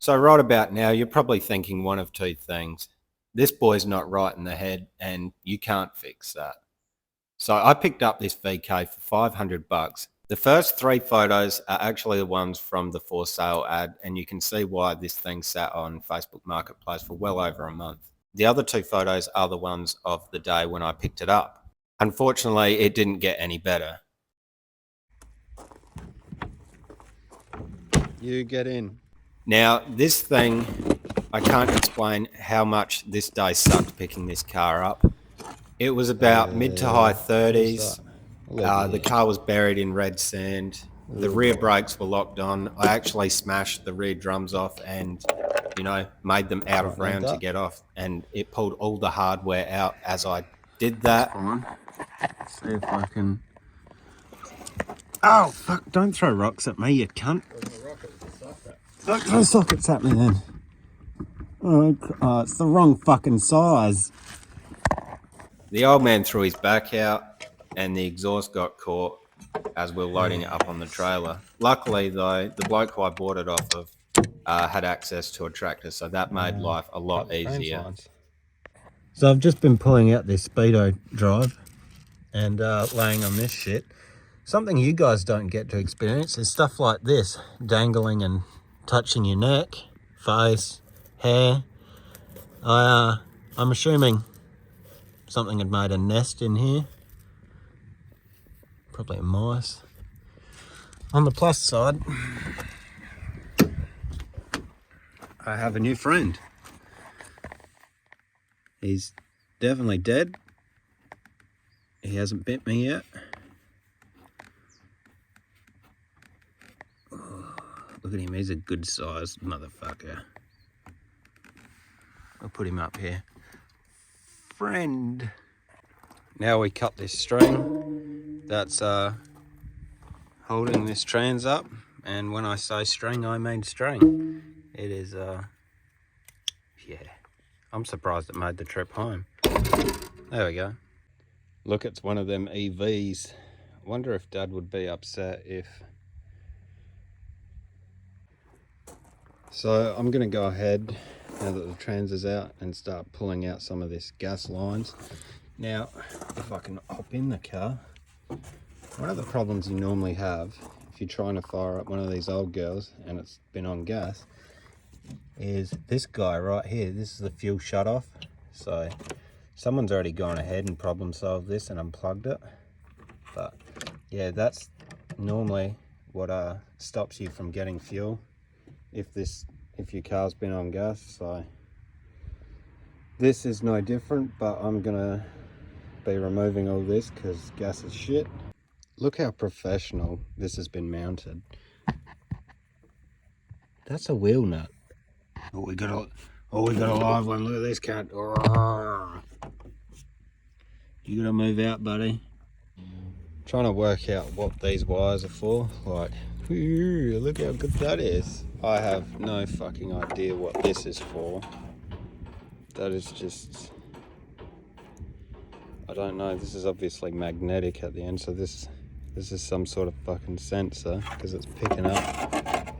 So right about now, you're probably thinking one of two things. This boy's not right in the head and you can't fix that. So I picked up this VK for 500 bucks. The first 3 photos are actually the ones from the for sale ad, and you can see why this thing sat on Facebook Marketplace for well over a month. The other 2 photos are the ones of the day when I picked it up. Unfortunately, it didn't get any better. You get in. Now, this thing, I can't explain how much this day sucked picking this car up. It was about mid to high 30s. The car was buried in red sand. The rear brakes were locked on. I actually smashed the rear drums off and, made them out of round to get off. And it pulled all the hardware out as I did that. See if I can... Oh, fuck, don't throw rocks at me, you cunt. Don't throw sockets at me then. Oh, it's the wrong fucking size. The old man threw his back out and the exhaust got caught as we were loading it up on the trailer. Luckily though, the bloke who I bought it off of had access to a tractor, so that made life a lot easier. So I've just been pulling out this speedo drive and laying on this shit. Something you guys don't get to experience is stuff like this, dangling and touching your neck, face, hair. I'm assuming something had made a nest in here. Probably a mice. On the plus side, I have a new friend. He's definitely dead. He hasn't bit me yet. Look at him, he's a good sized motherfucker. I'll put him up here. Friend. Now we cut this string that's holding this trans up, and when I say string I mean string. It is yeah, I'm surprised it made the trip home. There we go. Look, it's one of them EVs. I wonder if Dad would be upset if... So I'm going to go ahead, now that the trans is out, and start pulling out some of this gas lines. Now, if I can hop in the car, one of the problems you normally have if you're trying to fire up one of these old girls and it's been on gas is this guy right here. This is the fuel shut off. So someone's already gone ahead and problem solved this and unplugged it. But yeah, that's normally what stops you from getting fuel if your car's been on gas. So this is no different, but I'm gonna be removing all this because gas is shit. Look how professional this has been mounted. That's a wheel nut. Oh, we got a live one. Look at this cat. You gotta move out, buddy. Trying to work out what these wires are for. Like, look how good that is. I have no fucking idea what this is for. That is just, I don't know. This is obviously magnetic at the end, so this is some sort of fucking sensor because it's picking up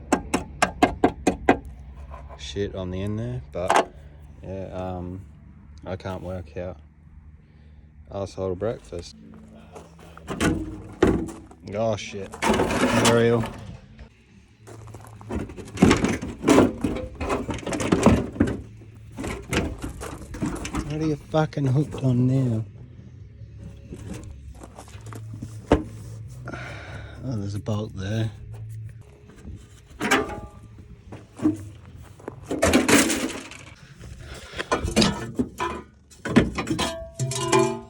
shit on the end there. But yeah, I can't work out. Arsehole to breakfast. Oh shit. Ariel. What are you fucking hooked on now? Oh, there's a bolt there.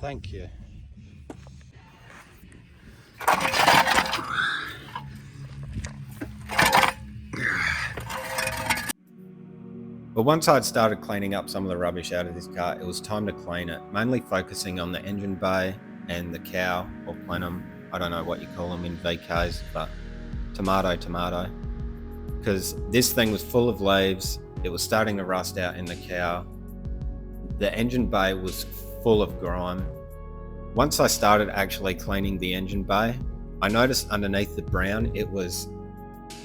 Thank you. But once I'd started cleaning up some of the rubbish out of this car, it was time to clean it, mainly focusing on the engine bay and the cowl or plenum. I don't know what you call them in VKs, but tomato. Because this thing was full of leaves, it was starting to rust out in the cowl. The engine bay was full of grime. Once I started actually cleaning the engine bay, I noticed underneath the brown, it was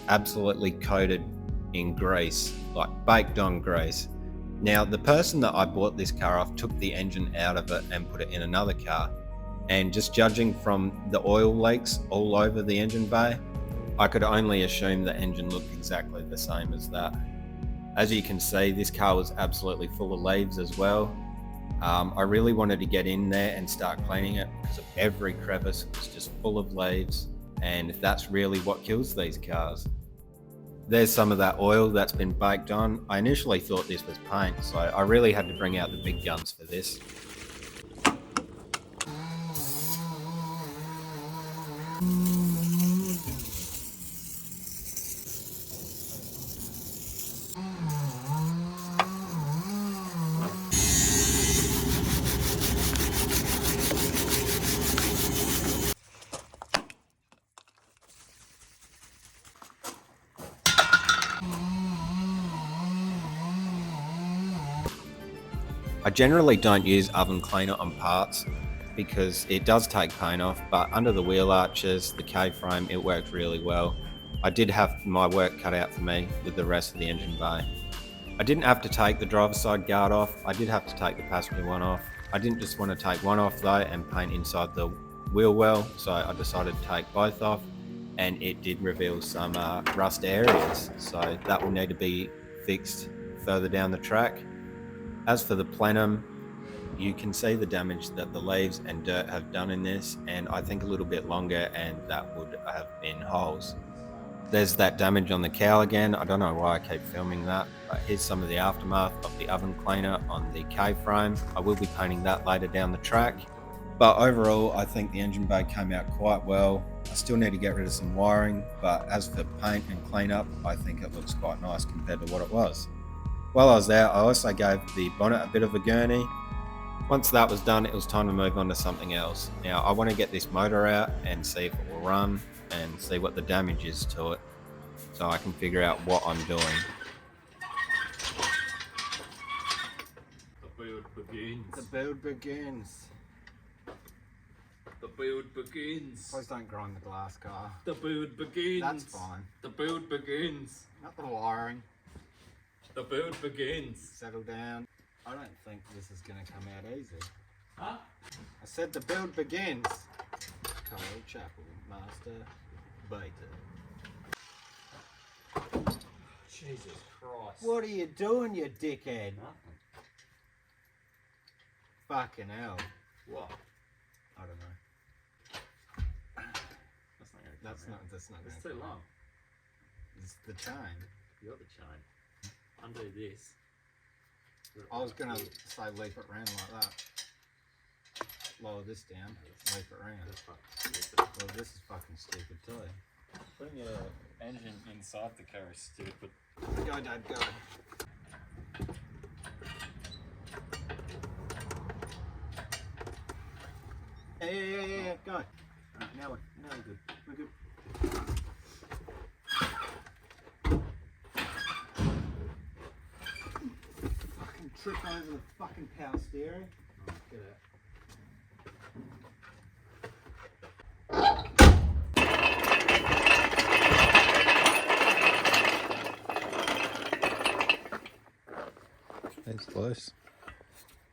absolutely coated in grease, like baked on grease. Now, the person that I bought this car off took the engine out of it and put it in another car. And just judging from the oil leaks all over the engine bay, I could only assume the engine looked exactly the same as that. As you can see, this car was absolutely full of leaves as well. I really wanted to get in there and start cleaning it because every crevice was just full of leaves, and that's really what kills these cars. There's some of that oil that's been baked on. I initially thought this was paint, so I really had to bring out the big guns for this. I generally don't use oven cleaner on parts because it does take paint off, but under the wheel arches, the K-frame, it works really well. I did have my work cut out for me with the rest of the engine bay. I didn't have to take the driver's side guard off, I did have to take the passenger one off. I didn't just want to take one off though and paint inside the wheel well, so I decided to take both off, and it did reveal some rust areas, so that will need to be fixed further down the track. As for the plenum, you can see the damage that the leaves and dirt have done in this, and I think a little bit longer and that would have been holes. There's that damage on the cowl again. I don't know why I keep filming that, but here's some of the aftermath of the oven cleaner on the K-frame. I will be painting that later down the track. But overall, I think the engine bay came out quite well. I still need to get rid of some wiring, but as for paint and cleanup, I think it looks quite nice compared to what it was. While I was there, I also gave the bonnet a bit of a gurney. Once that was done, it was time to move on to something else. Now, I want to get this motor out and see if it will run and see what the damage is to it, so I can figure out what I'm doing. The build begins. The build begins. The build begins. Please don't grind the glass, car. The build begins. That's fine. The build begins. Not the wiring. The build begins. Settle down. I don't think this is going to come out easy. Huh? I said the build begins. Cowl Chapel, Master Beta. Jesus Christ. What are you doing, you dickhead? Nothing. Fucking hell. What? I don't know. That's not That's not It's gonna too come long. out. It's the chain. You got the chain. Undo this. I was gonna say leaf it round like that. Lower this down, leaf it round. Well, this is fucking stupid too. Putting your engine inside the car is stupid. Go, Dad, go. Yeah, go. Right, now we're good. We're good. Fucking trip over the fucking power steering. Oh, get out. It's close.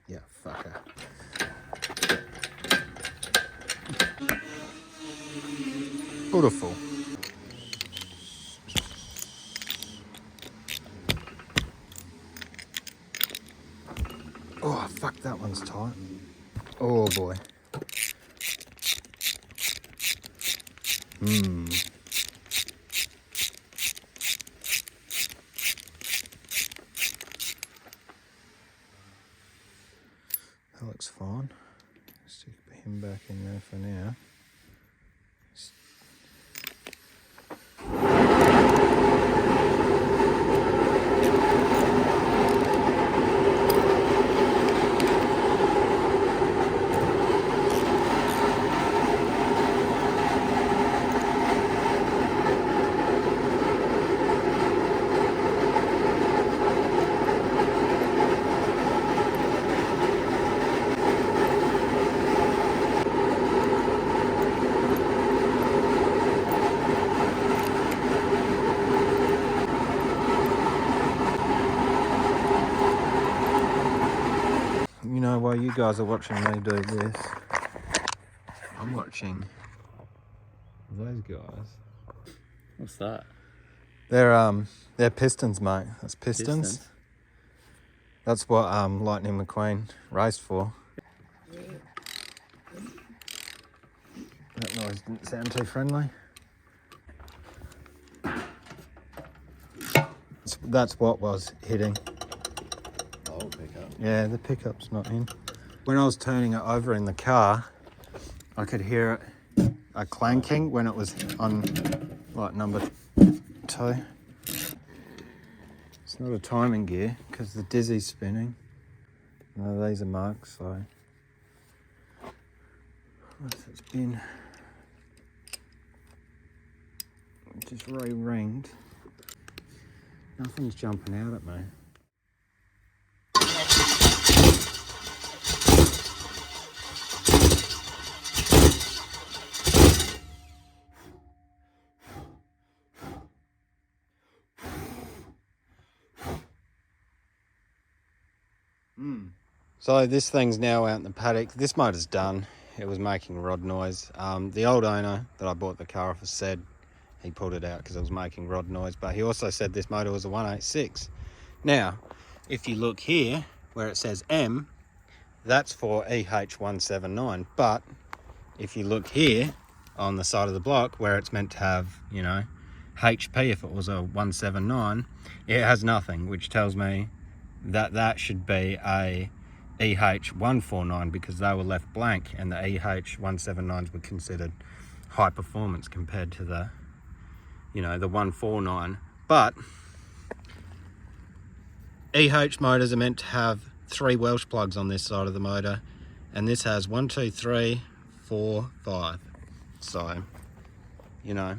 Yeah, fucker. Beautiful. Oh, fuck, that one's tight. Oh, boy. That looks fine. Stick him back in there for now. you guys are watching me do this, I'm watching those guys. What's that? They're pistons, mate. That's pistons. Distance. That's what Lightning McQueen raced for. That noise didn't sound too friendly. That's what was hitting. Oh, pickup. Yeah, the pickup's not in. When I was turning it over in the car, I could hear it clanking when it was on like number 2. It's not a timing gear because the dizzy's spinning. No, these are marks, so once it's been just re-ringed, nothing's jumping out at me. So this thing's now out in the paddock. This motor's done. It was making rod noise. The old owner that I bought the car off said he pulled it out because it was making rod noise, but he also said this motor was a 186. Now, if you look here where it says M, that's for EH179, but if you look here on the side of the block where it's meant to have, you know, HP if it was a 179, it has nothing, which tells me that that should be a EH149 because they were left blank and the EH179s were considered high performance compared to the, you know, the 149. But EH motors are meant to have 3 Welsh plugs on this side of the motor, and this has 1, 2, 3, 4, 5. So, you know,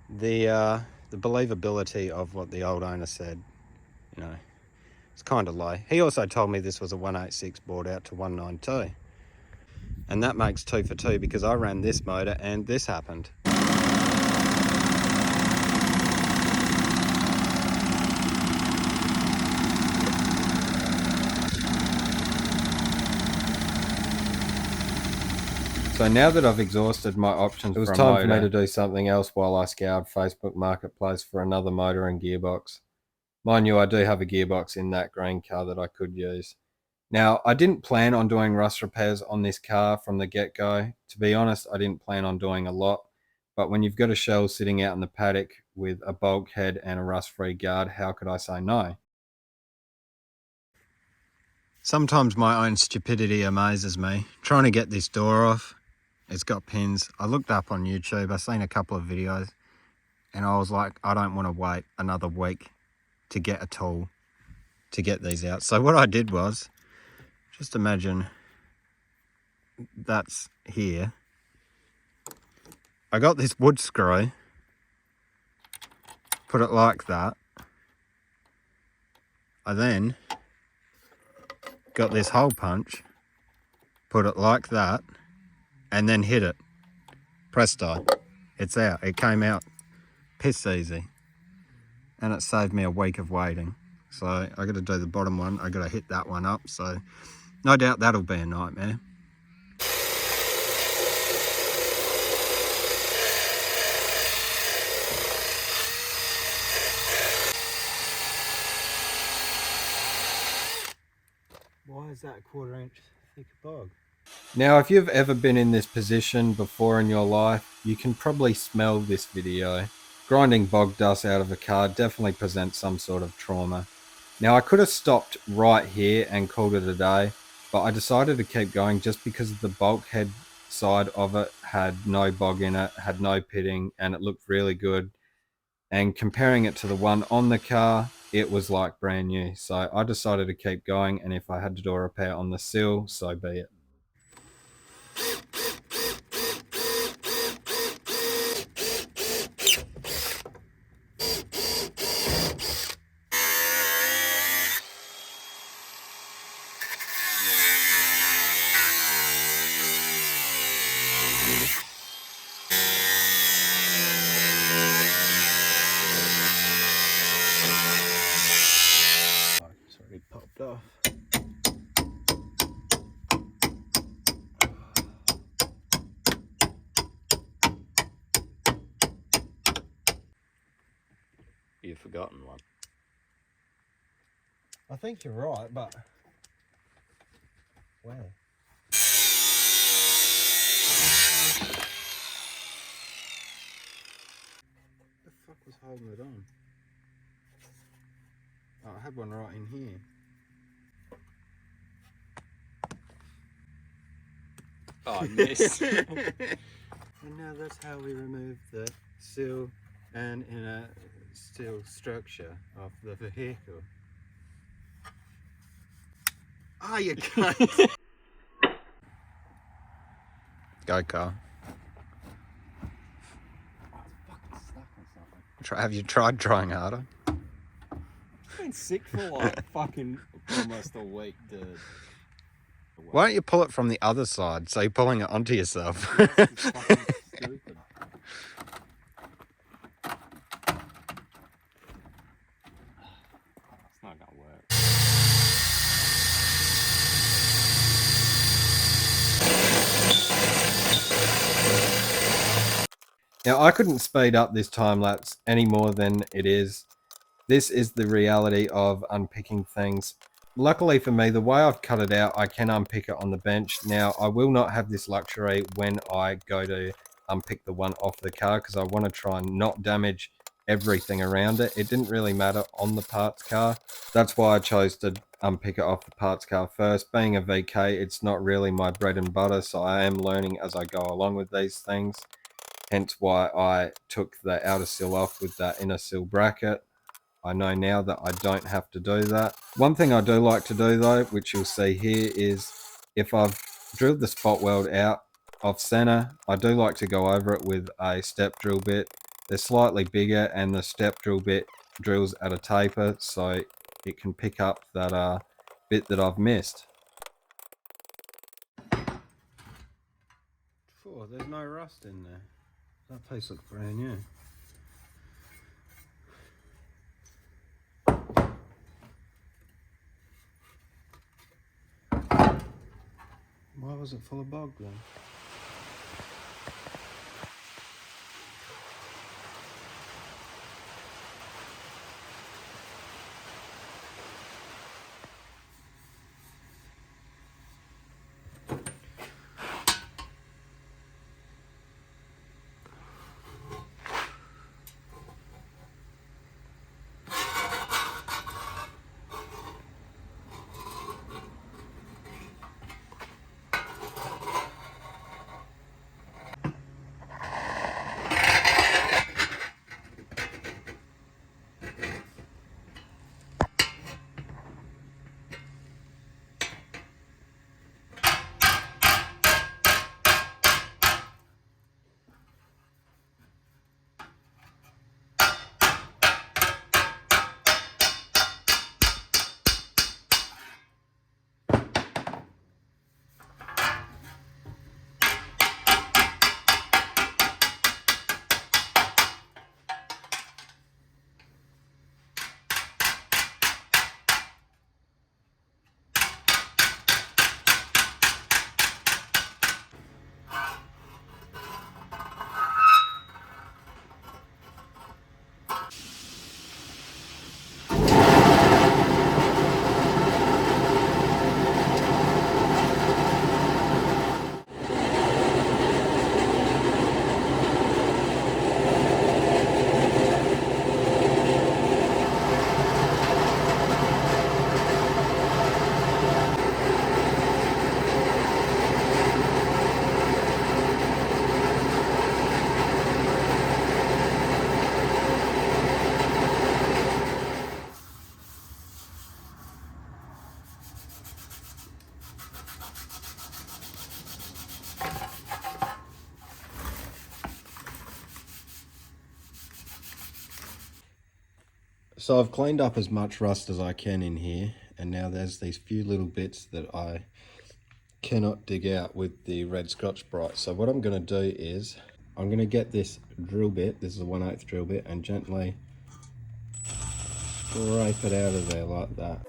the believability of what the old owner said, you know, it's kind of low. He also told me this was a 186 bored out to 192. And that makes 2 for 2 because I ran this motor and this happened. So now that I've exhausted my options, it was time for me to do something else while I scoured Facebook Marketplace for another motor and gearbox. Mind you, I do have a gearbox in that green car that I could use. Now, I didn't plan on doing rust repairs on this car from the get-go. To be honest, I didn't plan on doing a lot. But when you've got a shell sitting out in the paddock with a bulkhead and a rust-free guard, how could I say no? Sometimes my own stupidity amazes me. Trying to get this door off, it's got pins. I looked up on YouTube, I've seen a couple of videos, and I was like, I don't want to wait another week to get a tool to get these out. So what I did was, just imagine that's here. I got this wood screw, put it like that. I then got this hole punch, put it like that, and then hit it. Presto, it's out. It came out piss easy. And it saved me a week of waiting. So I got to do the bottom one. I got to hit that one up. So no doubt that'll be a nightmare. Why is that a 1/4 inch thick bog? Now, if you've ever been in this position before in your life, you can probably smell this video. Grinding bog dust out of a car definitely presents some sort of trauma. Now, I could have stopped right here and called it a day, but I decided to keep going just because the bulkhead side of it had no bog in it, had no pitting, and it looked really good. And comparing it to the one on the car, it was like brand new. So I decided to keep going, and if I had to do a repair on the sill, so be it. It's already popped off. gotten one. I think you're right, but where? The fuck was holding it on? Oh, I had one right in here. Oh, I missed. And now that's how we remove the sill and inner steel structure of the vehicle. Ah, you cunt! Go, Carl. Have you tried trying harder? I've been sick for like fucking almost a week, dude. Why don't you pull it from the other side so you're pulling it onto yourself? That's just fucking stupid. It's not gonna work. Now, I couldn't speed up this time lapse any more than it is. This is the reality of unpicking things. Luckily for me, the way I've cut it out, I can unpick it on the bench. Now, I will not have this luxury when I go to unpick the one off the car because I want to try and not damage everything around it. It didn't really matter on the parts car. That's why I chose to unpick it off the parts car first. Being a VK, it's not really my bread and butter, so I am learning as I go along with these things. Hence why I took the outer sill off with that inner sill bracket. I know now that I don't have to do that. One thing I do like to do though, which you'll see here, is if I've drilled the spot weld out off center, I do like to go over it with a step drill bit. They're slightly bigger and the step drill bit drills at a taper so it can pick up that bit that I've missed. Oh, there's no rust in there. That piece looks brand new. Why was it full of bog then? So I've cleaned up as much rust as I can in here, and now there's these few little bits that I cannot dig out with the red Scotch-Brite. So what I'm going to do is I'm going to get this drill bit, this is a 1/8 drill bit, and gently scrape it out of there like that.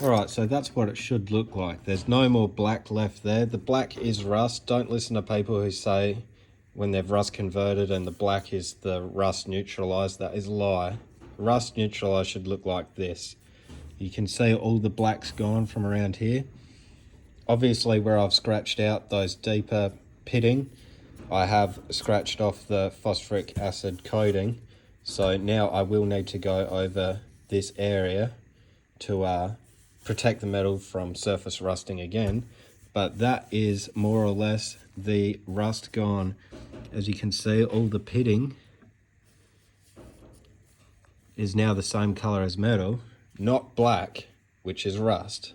Alright, so that's what it should look like. There's no more black left there. The black is rust. Don't listen to people who say when they've rust converted and the black is the rust neutralized. That is a lie. Rust neutralized should look like this. You can see all the black's gone from around here. Obviously where I've scratched out those deeper pitting, I have scratched off the phosphoric acid coating. So now I will need to go over this area to protect the metal from surface rusting again. But that is more or less the rust gone. As you can see, all the pitting is now the same color as metal, not black, which is rust.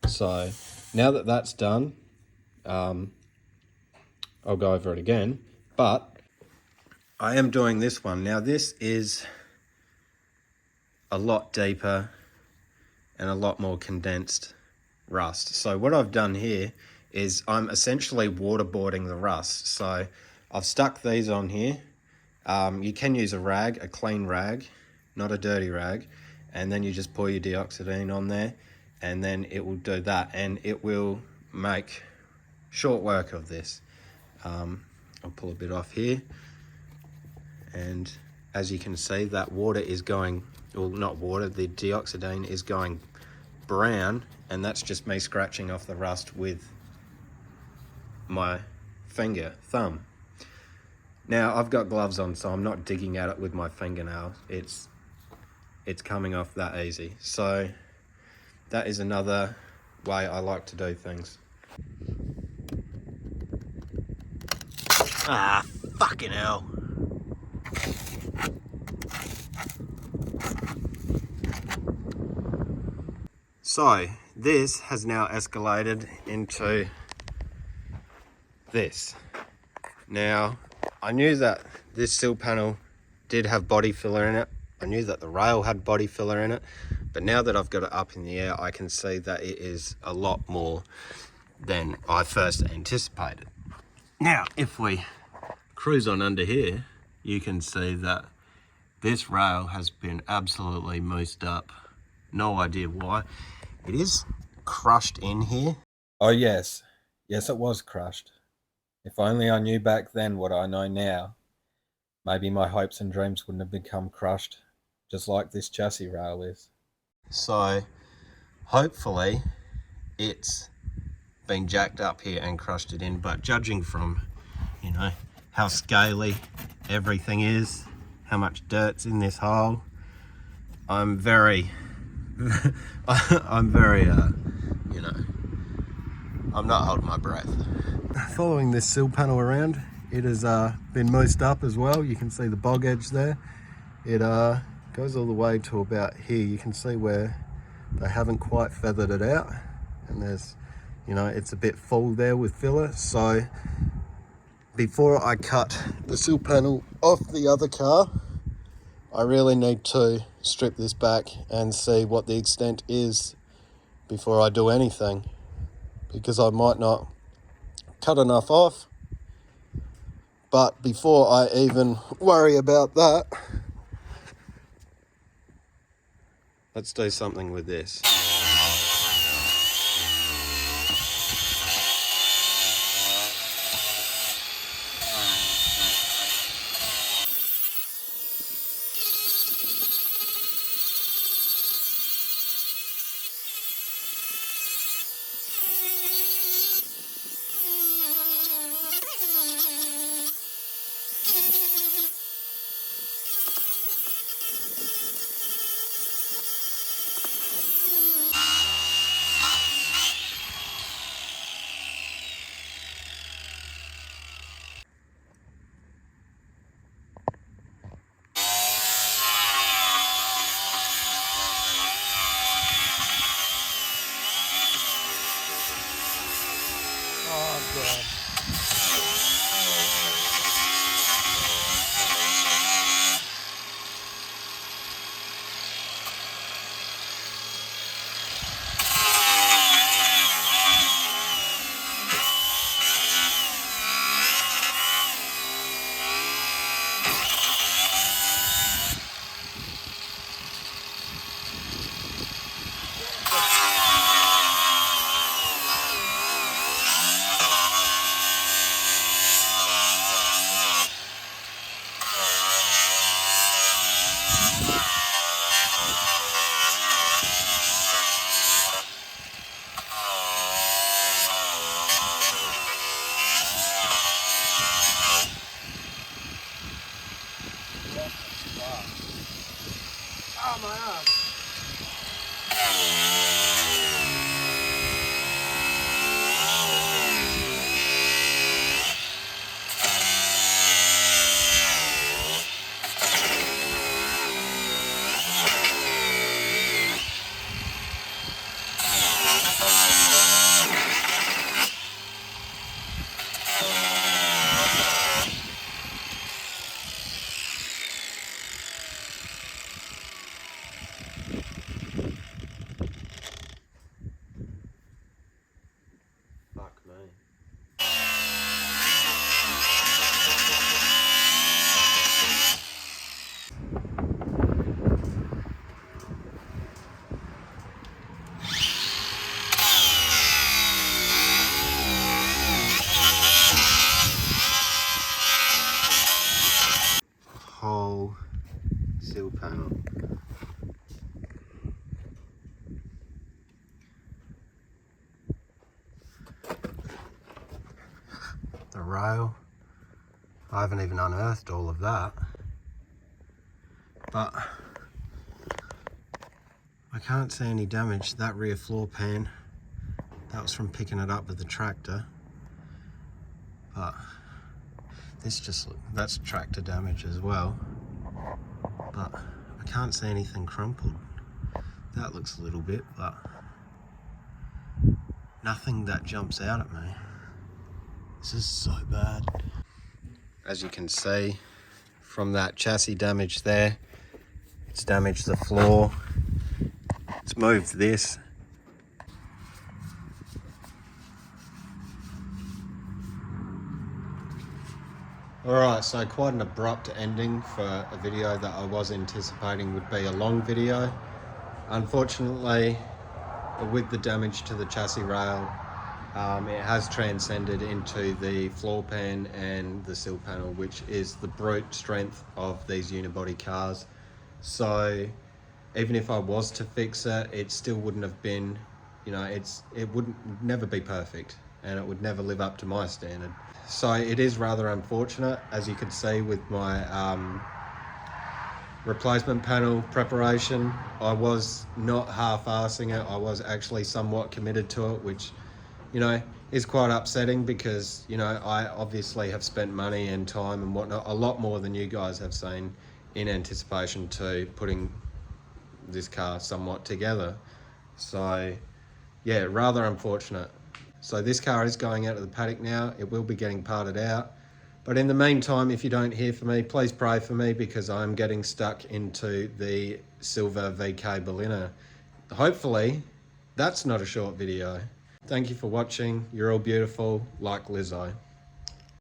So now that that's done, I'll go over it again, but I am doing this one. Now this is a lot deeper and a lot more condensed rust. So what I've done here is I'm essentially waterboarding the rust. So I've stuck these on here. You can use a rag, a clean rag, not a dirty rag, and then you just pour your deoxidine on there and then it will do that and it will make short work of this. I'll pull a bit off here, and as you can see, that water is going, well, not water, the deoxidine is going brown, and that's just me scratching off the rust with my thumb. Now I've got gloves on, so I'm not digging at it with my fingernail. It's coming off that easy. So that is another way I like to do things. Ah, fucking hell. So this has now escalated into this. Now, I knew that this sill panel did have body filler in it. I knew that the rail had body filler in it, but now that I've got it up in the air, I can see that it is a lot more than I first anticipated. Now, if we cruise on under here, you can see that this rail has been absolutely moosed up. No idea why. It is crushed in here. Oh yes, yes it was crushed. If only I knew back then what I know now, maybe my hopes and dreams wouldn't have become crushed, just like this chassis rail is. So, hopefully, it's been jacked up here and crushed it in, but judging from, you know, how scaly everything is, how much dirt's in this hole, I'm very, you know, I'm not holding my breath. Following this sill panel around, it has been moosed up as well. You can see the bog edge there. It goes all the way to about here. You can see where they haven't quite feathered it out, and there's, you know, it's a bit full there with filler. So before I cut the sill panel off the other car, I really need to strip this back and see what the extent is before I do anything, because I might not cut enough off. But before I even worry about that, let's do something with this. the rail. I haven't even unearthed all of that. But I can't see any damage. That rear floor pan, that was from picking it up with the tractor. But this just, that's tractor damage as well. But I can't see anything crumpled. That looks a little bit, but nothing that jumps out at me. This is so bad. As you can see from that chassis damage there, it's damaged the floor. It's moved this. Alright, so quite an abrupt ending for a video that I was anticipating would be a long video. Unfortunately, with the damage to the chassis rail, it has transcended into the floor pan and the sill panel, which is the brute strength of these unibody cars. So even if I was to fix it, it still wouldn't have been, you know, it would never be perfect, and it would never live up to my standard. So it is rather unfortunate, as you can see with my replacement panel preparation. I was not half-arsing it. I was actually somewhat committed to it, which, you know, is quite upsetting because, you know, I obviously have spent money and time and whatnot, a lot more than you guys have seen, in anticipation to putting this car somewhat together. So yeah, rather unfortunate. So this car is going out of the paddock now. It will be getting parted out. But in the meantime, if you don't hear from me, please pray for me, because I'm getting stuck into the silver VK Berlina. Hopefully, that's not a short video. Thank you for watching. You're all beautiful, like Lizzo.